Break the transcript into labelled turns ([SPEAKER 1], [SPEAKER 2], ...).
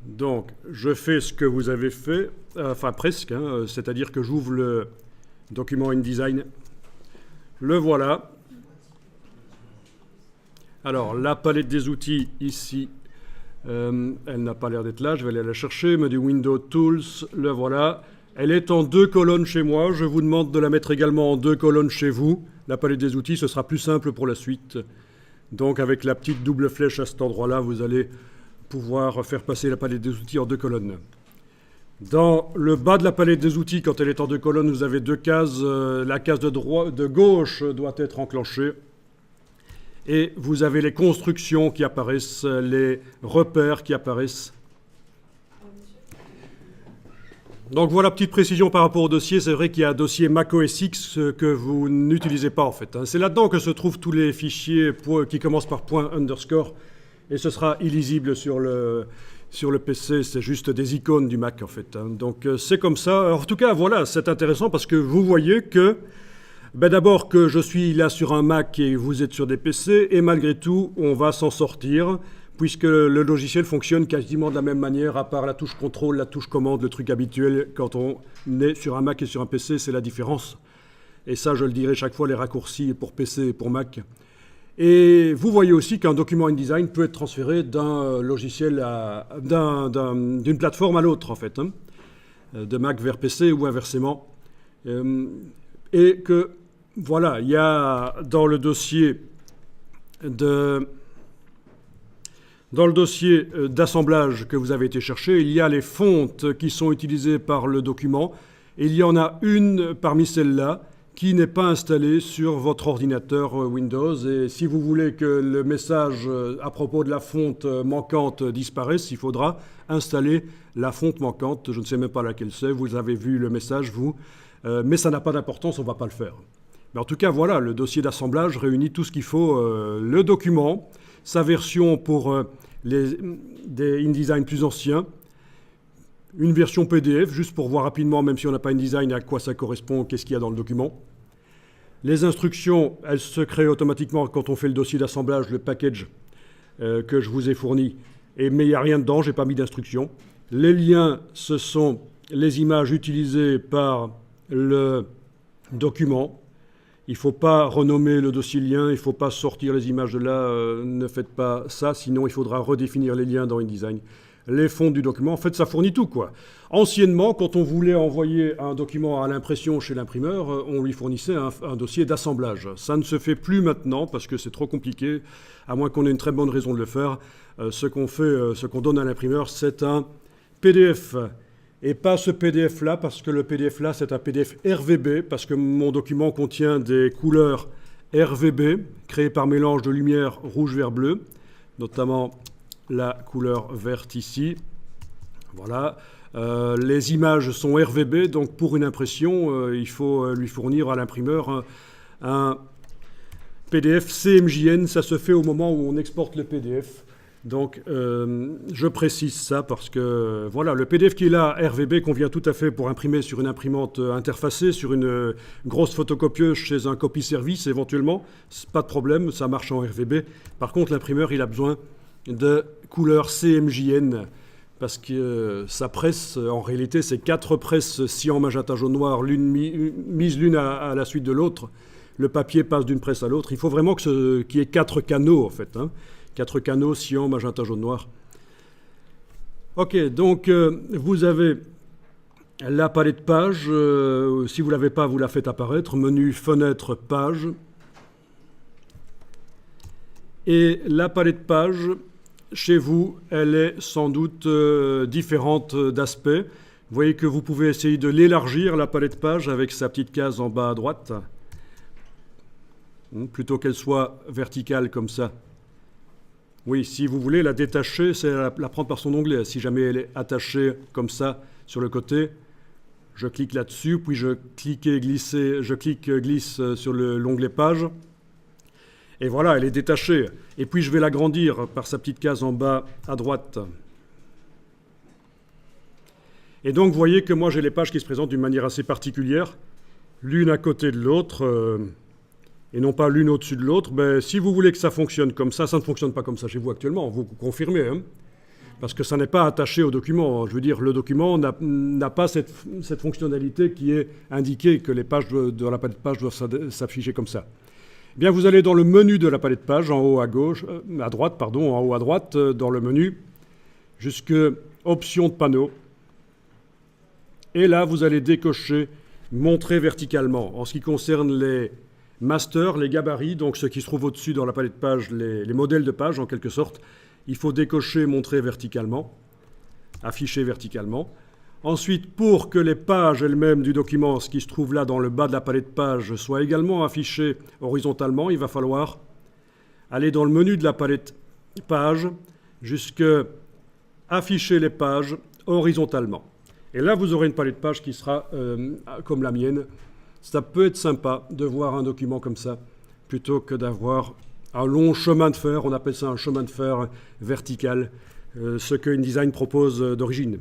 [SPEAKER 1] Donc, je fais ce que vous avez fait, enfin presque, hein, c'est-à-dire que j'ouvre le document InDesign. Le voilà. Alors, la palette des outils, ici, elle n'a pas l'air d'être là. Je vais aller la chercher. Me dit Window Tools. Le voilà. Elle est en 2 colonnes chez moi. Je vous demande de la mettre également en 2 colonnes chez vous. La palette des outils, ce sera plus simple pour la suite. Donc, avec la petite double flèche à cet endroit-là, vous allez pouvoir faire passer la palette des outils en 2 colonnes. Dans le bas de la palette des outils, quand elle est en 2 colonnes, vous avez 2 cases. La case de gauche doit être enclenchée. Et vous avez les constructions qui apparaissent, les repères qui apparaissent. Donc voilà, petite précision par rapport au dossier. C'est vrai qu'il y a un dossier Mac OS X que vous n'utilisez pas en fait. C'est là-dedans que se trouvent tous les fichiers qui commencent par ._. Et ce sera illisible sur le PC. C'est juste des icônes du Mac en fait. Donc c'est comme ça. En tout cas, voilà, c'est intéressant parce que vous voyez que d'abord que je suis là sur un Mac et vous êtes sur des PC, et malgré tout, on va s'en sortir, puisque le logiciel fonctionne quasiment de la même manière, à part la touche contrôle, la touche commande, le truc habituel. Quand on est sur un Mac et sur un PC, c'est la différence. Et ça, je le dirai chaque fois, les raccourcis pour PC et pour Mac. Et vous voyez aussi qu'un document InDesign peut être transféré d'un logiciel d'une plateforme à l'autre, en fait, hein, de Mac vers PC ou inversement. Et que voilà, il y a dans le dossier d'assemblage que vous avez été chercher, il y a les fontes qui sont utilisées par le document. Et il y en a une parmi celles-là qui n'est pas installée sur votre ordinateur Windows. Et si vous voulez que le message à propos de la fonte manquante disparaisse, il faudra installer la fonte manquante. Je ne sais même pas laquelle c'est. Vous avez vu le message, vous. Mais ça n'a pas d'importance, on ne va pas le faire. Mais en tout cas, voilà, le dossier d'assemblage réunit tout ce qu'il faut. Le document, sa version pour des InDesign plus anciens, une version PDF, juste pour voir rapidement, même si on n'a pas InDesign, à quoi ça correspond, qu'est-ce qu'il y a dans le document. Les instructions, elles se créent automatiquement quand on fait le dossier d'assemblage, le package que je vous ai fourni. Mais il n'y a rien dedans, je n'ai pas mis d'instructions. Les liens, ce sont les images utilisées par le document. Il ne faut pas renommer le dossier lien, il ne faut pas sortir les images de là, ne faites pas ça, sinon il faudra redéfinir les liens dans InDesign. Les fonds du document, en fait ça fournit tout quoi. Anciennement, quand on voulait envoyer un document à l'impression chez l'imprimeur, on lui fournissait un dossier d'assemblage. Ça ne se fait plus maintenant parce que c'est trop compliqué, à moins qu'on ait une très bonne raison de le faire. Ce qu'on donne à l'imprimeur, c'est un PDF. Et pas ce PDF-là, parce que le PDF-là, c'est un PDF RVB, parce que mon document contient des couleurs RVB, créées par mélange de lumière rouge, vert, bleu, notamment la couleur verte ici. Voilà. Les images sont RVB, donc pour une impression, il faut lui fournir à l'imprimeur un PDF CMJN. Ça se fait au moment où on exporte le PDF. Donc, je précise ça parce que, voilà, le PDF qui est là, RVB, convient tout à fait pour imprimer sur une imprimante interfacée, sur une grosse photocopieuse chez un copy service éventuellement. C'est pas de problème, ça marche en RVB. Par contre, l'imprimeur, il a besoin de couleur CMJN parce que sa presse, en réalité, c'est 4 presses cyan, magenta, jaune, noir, mises l'une à la suite de l'autre. Le papier passe d'une presse à l'autre. Il faut vraiment qu'il y ait 4 canaux, en fait, hein. 4 canaux, cyan, magenta, jaune, noir. Ok, donc vous avez la palette page. Si vous ne l'avez pas, vous la faites apparaître. Menu, fenêtre, page. Et la palette page, chez vous, elle est sans doute différente d'aspect. Vous voyez que vous pouvez essayer de l'élargir, la palette page, avec sa petite case en bas à droite. Plutôt qu'elle soit verticale comme ça. Oui, si vous voulez la détacher, c'est la prendre par son onglet. Si jamais elle est attachée comme ça sur le côté, je clique là-dessus, puis je glisse sur l'onglet page. Et voilà, elle est détachée. Et puis je vais l'agrandir par sa petite case en bas à droite. Et donc vous voyez que moi j'ai les pages qui se présentent d'une manière assez particulière, l'une à côté de l'autre. Et non pas l'une au-dessus de l'autre, si vous voulez que ça fonctionne comme ça ne fonctionne pas comme ça chez vous actuellement, vous confirmez. Hein. parce que ça n'est pas attaché au document. Je veux dire, le document n'a pas cette fonctionnalité qui est indiquée que les pages de la palette page doivent s'afficher comme ça. Eh bien, vous allez dans le menu de la palette page, en haut à gauche, à droite, pardon, en haut à droite, dans le menu, jusque Options de panneau. Et là, vous allez décocher Montrer verticalement. En ce qui concerne les masters, les gabarits, donc ce qui se trouve au-dessus dans la palette page, les modèles de page en quelque sorte, il faut décocher Montrer verticalement, afficher verticalement. Ensuite, pour que les pages elles-mêmes du document, ce qui se trouve là dans le bas de la palette page, soient également affichées horizontalement, il va falloir aller dans le menu de la palette page jusque Afficher les pages horizontalement. Et là, vous aurez une palette page qui sera comme la mienne. Ça peut être sympa de voir un document comme ça, plutôt que d'avoir un long chemin de fer. On appelle ça un chemin de fer vertical, ce que InDesign propose d'origine.